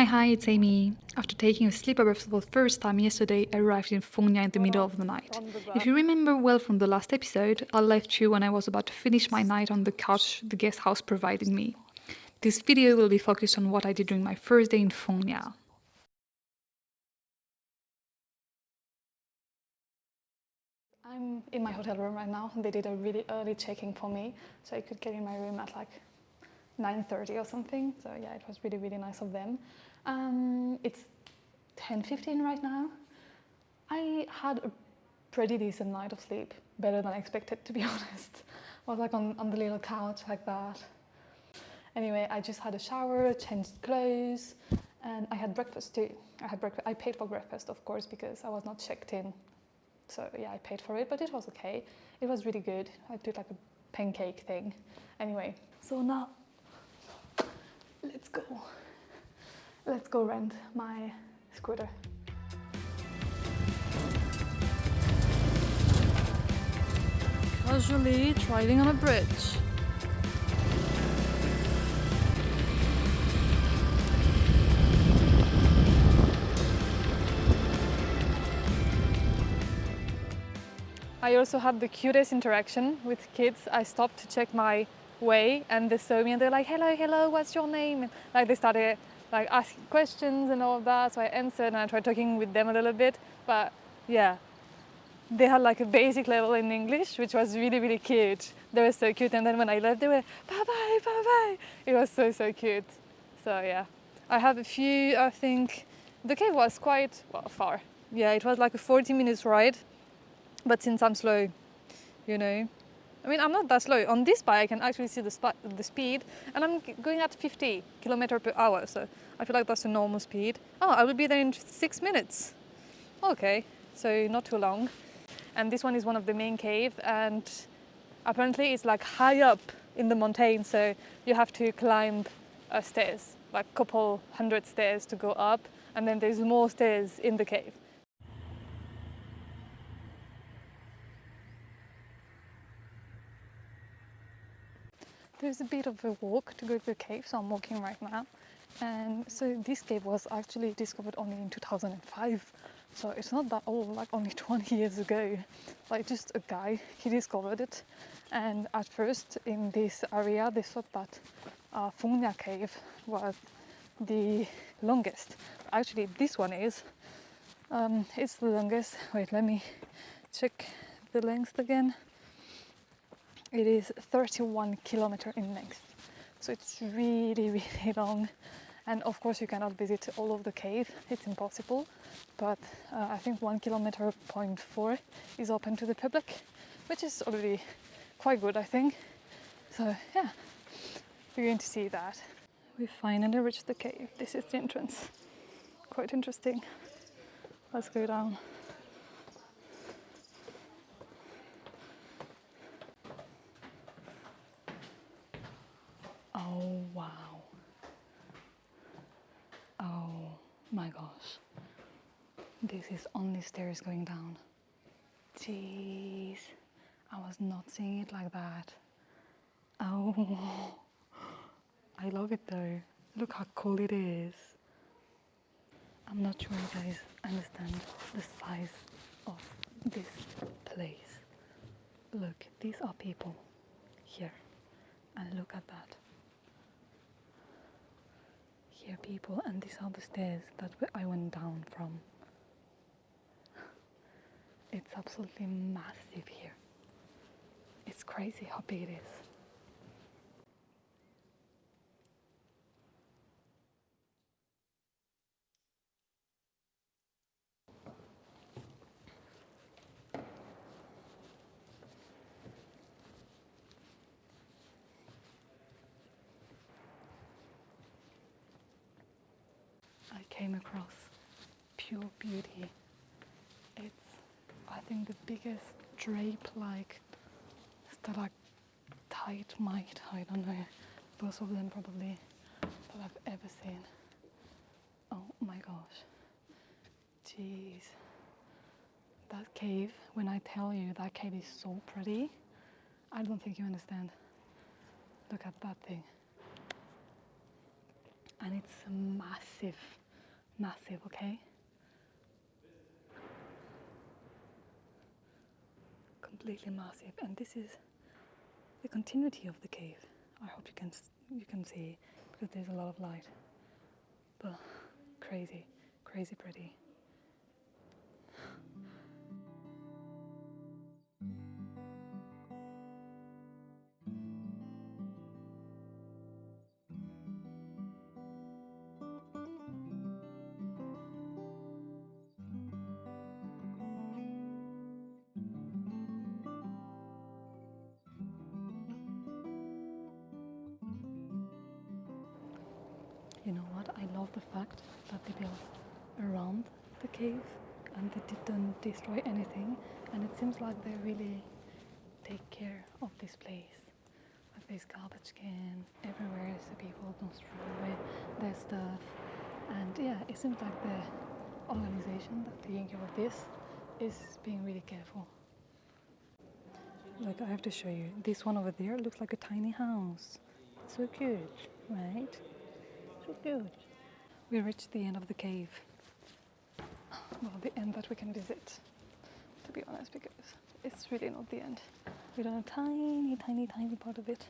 Hi, it's Amy. After taking a sleepover for the first time yesterday, I arrived in Phong Nha in the middle of the night. If you remember well from the last episode, I left you when I was about to finish my night on the couch the guest house provided me. This video will be focused on what I did during my first day in Phong Nha. I'm in my hotel room right now. They did a really early check-in for me, so I could get in my room at like 9:30 or something. So yeah, it was really nice of them. It's 10:15 right now. I had a pretty decent night of sleep, better than I expected, to be honest. I was like on the little couch like that. Anyway, I just had a shower, changed clothes, and I had breakfast too. I paid for breakfast, of course, because I was not checked in. So yeah, I paid for it, but it was okay. It was really good. I did like a pancake thing. Anyway, so now let's go. Let's go rent my scooter. Casually driving on a bridge. I also had the cutest interaction with kids. I stopped to check my way and they saw me and they're like, hello, what's your name? And like they started like asking questions and all of that. So I answered and I tried talking with them a little bit. But yeah, they had like a basic level in English, which was really cute. They were so cute. And then when I left, they were bye. It was so cute. So yeah, I have a few, I think the cave was quite far. Yeah, it was like a 40 minutes ride. But since I'm slow, you know, I mean, I'm not that slow. On this bike, I can actually see the speed, and I'm going at 50 kilometers per hour, so I feel like that's a normal speed. Oh, I will be there in 6 minutes. Okay, so not too long. And this one is one of the main cave, and apparently it's like high up in the mountain, so you have to climb stairs, like a couple hundred stairs to go up, and then there's more stairs in the cave. There's a bit of a walk to go to the cave, so I'm walking right now. And so this cave was actually discovered only in 2005. So it's not that old, like only 20 years ago. Like just a guy, he discovered it. And at first in this area, they thought that Phong Nha cave was the longest. Actually, this one is. It's the longest. Wait, let me check the length again. It is 31 kilometers in length, so it's really long. And of course you cannot visit all of the cave, it's impossible, but I think 1 kilometer point 4 is open to the public, which is already quite good, I think. So yeah, we're going to see that. We finally reached the cave. This is the entrance. Quite interesting. Let's go down. Oh wow. Oh my gosh. This is only stairs going down. Jeez. I was not seeing it like that. Oh. I love it though. Look how cool it is. I'm not sure you guys understand the size of this place. Look, these are people here. And look at that. Here people, and these are the stairs that I went down from. It's absolutely massive here. It's crazy how big it is. I came across pure beauty. It's, I think, the biggest drape-like stalactite, I don't know, both of them probably, that I've ever seen. Oh my gosh. Jeez. That cave, when I tell you that cave is so pretty, I don't think you understand. Look at that thing. and it's massive, massive, okay? Completely massive, and this is the continuity of the cave. I hope you can see because there's a lot of light, but crazy, crazy pretty. You know what? I love the fact that they built around the cave and they didn't destroy anything, and it seems like they really take care of this place. Like there's garbage can everywhere so people don't throw away their stuff. And yeah, it seems like the organization that taking care of this is being really careful. Like I have to show you, this one over there looks like a tiny house. So cute, right? So cute. We reached the end of the cave. Well, the end that we can visit, to be honest, because it's really not the end. We've done a tiny, tiny, tiny part of it.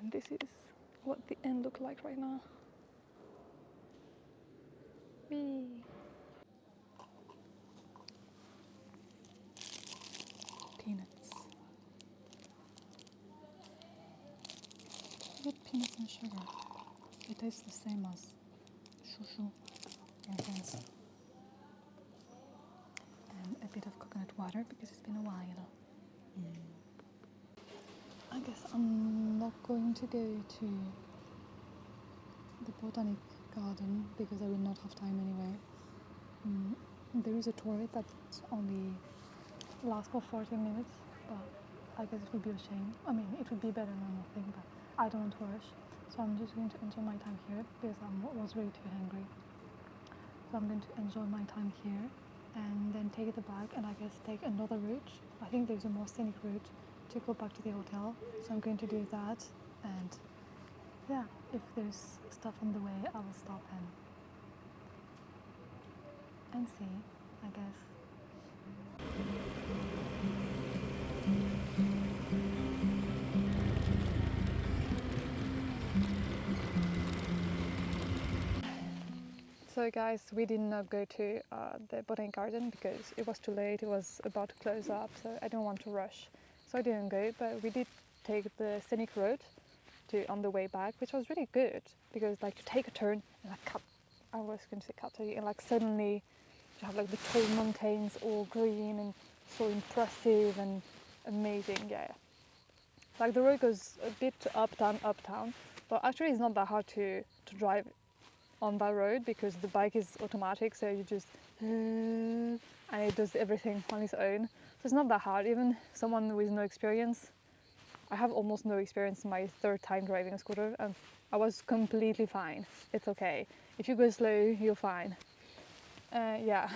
And this is what the end looks like right now. Whee! Peanuts. With peanuts and sugar. It tastes the same as shushu in France. And a bit of coconut water because it's been a while. I guess I'm not going to go to the botanic garden because I will not have time anyway. There is a tour that only lasts for 40 minutes, but I guess it would be a shame. I mean, it would be better than nothing, but I don't want to rush. So I'm just going to enjoy my time here because I was really too hungry. So I'm going to enjoy my time here and then take it back and I guess take another route. I think there's a more scenic route to go back to the hotel. So I'm going to do that, and yeah, if there's stuff on the way, I will stop and see, I guess. So guys, we did not go to the botanic garden because it was too late, it was about to close up, so I didn't want to rush. So I didn't go, but we did take the scenic road on the way back, which was really good because like to take a turn and like cut, I was going to say cut, and like suddenly you have like the tall mountains all green and so impressive and amazing, yeah. Like the road goes a bit up, down, but actually it's not that hard to drive on that road because the bike is automatic, so you just and it does everything on its own. So it's not that hard. Even someone with no experience, I have almost no experience in my third time driving a scooter, and I was completely fine. It's okay. If you go slow, you're fine. Yeah.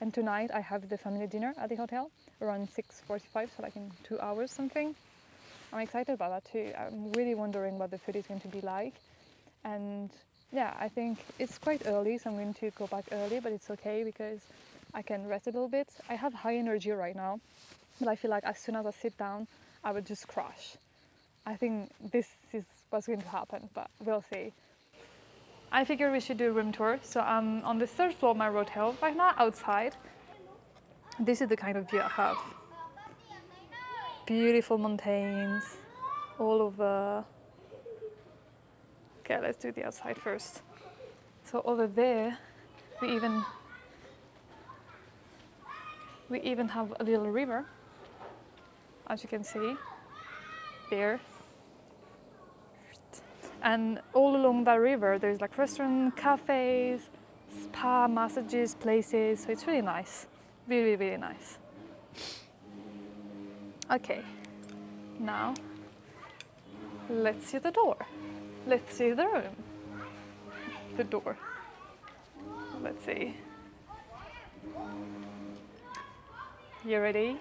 And tonight I have the family dinner at the hotel around 6:45, so like in 2 hours something. I'm excited about that too. I'm really wondering what the food is going to be like. And yeah, I think it's quite early, so I'm going to go back early, but it's okay because I can rest a little bit. I have high energy right now, but I feel like as soon as I sit down, I would just crash. I think this is what's going to happen, but we'll see. I figured we should do a room tour, so I'm on the third floor of my hotel right now outside. This is the kind of view I have. Beautiful mountains all over. Okay, let's do the outside first. So over there, we even have a little river, as you can see, there. And all along that river, there's like restaurants, cafes, spa, massages, places. So it's really nice, really, really nice. Okay, now let's see the door. Let's see the room. The door. Let's see. You ready?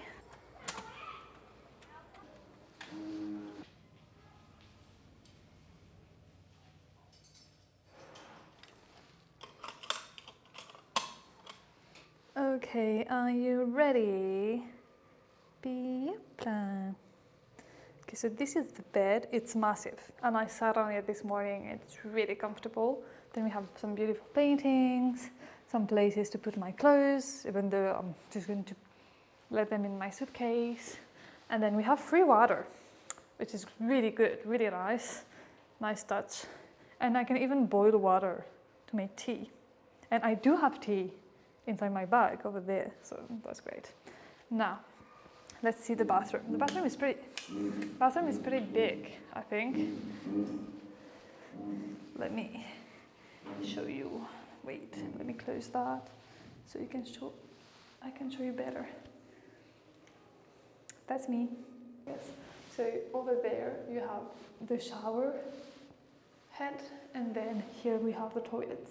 Okay, are you ready? Be a plan. Okay, so this is the bed. It's massive, and I sat on it this morning. It's really comfortable. Then we have some beautiful paintings, some places to put my clothes, even though I'm just going to let them in my suitcase. And then we have free water, which is really good, really nice touch. And I can even boil water to make tea. And I do have tea inside my bag over there, so that's great. Now, let's see the bathroom. The bathroom is pretty big, I think. Let me show you. Wait, let me close that so you can show. I can show you better. That's me. Yes. So over there you have the shower head, and then here we have the toilets.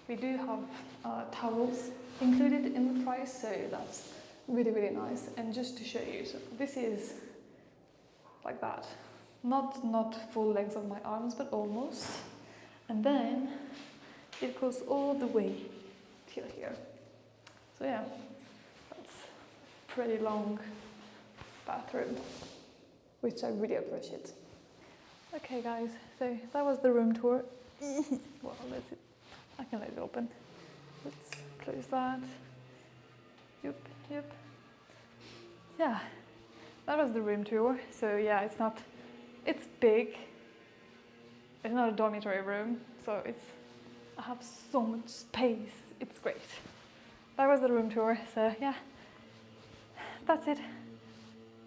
We do have towels included in the price, so that's really nice. And just to show you, so this is like that, not full length of my arms, but almost. And then it goes all the way till here. So yeah, that's pretty long bathroom, which I really appreciate. Okay guys, so that was the room tour. Well, I can let it open. Let's close that. Yep. Yeah, that was the room tour. So yeah, it's big. It's not a dormitory room, so I have so much space. It's great. That was the room tour. So yeah, that's it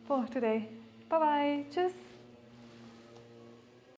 for today. Bye bye. Tschüss.